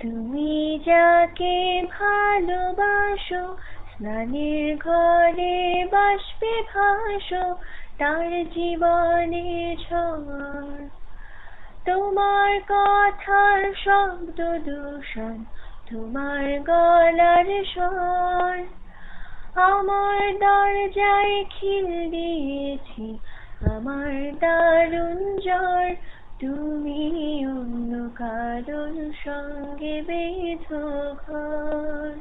তুমি যাকে ভালোবাসো, স্নানের ঘরে বাষ্পে ভাসো, তার জীবনে ঝড়। তোমার কথার শব্দ দূষণ, তোমার গলার স্বর। আমার দরজায় খিল দিয়েছি, আমার দারুণ জ্বর। তুমি অন্য কারোর সঙ্গে বেঁধো ঘর।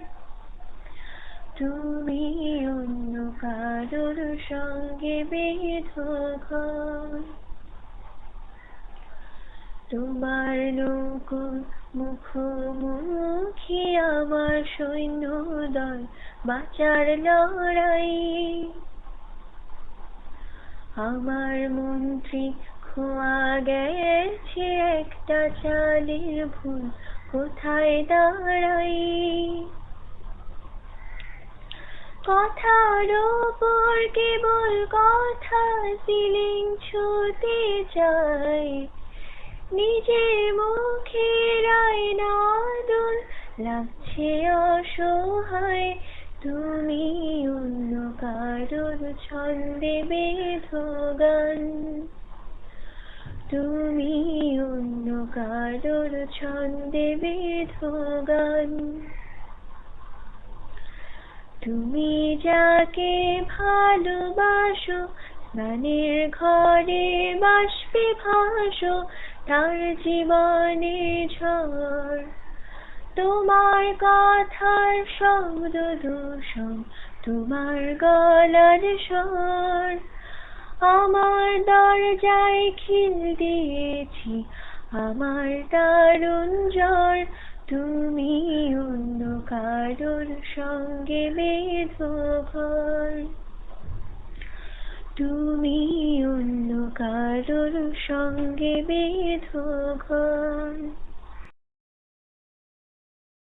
তুমি অন্য কারোর সঙ্গে বেঁধো ঘর। তোমার নূপুর মুখোমুখি আমার সৈন্যদল, বাঁচার লড়াই। আমার মন্ত্রী খোয়া গেছে একটা চালের ভুল, কোথায় দাঁড়াই। কথার ওপর কেবল কথা সিলিং ছুঁতে চাই, নিজের মুখের আয়না দুল লাগছে অসহায়। তুমি অন্য কারোর ছন্দে বেঁধো গান। তুমি অন্য কারোর ছন্দে বেঁধো গান। তুমি যাকে ভালোবাসো, স্নানের ঘরে বাষ্পে ভাসো, তার জীবনে ঝড়। তোমার কথার শব্দ দূষণ, তোমার গলার স্বর। আমার দরজায় খিল দিয়েছি, আমার দারুণ জ্বর। তুমি অন্য কারোর সঙ্গে বেঁধো ঘর। তুমি অন্য কারোর সঙ্গে বেঁধো ঘর।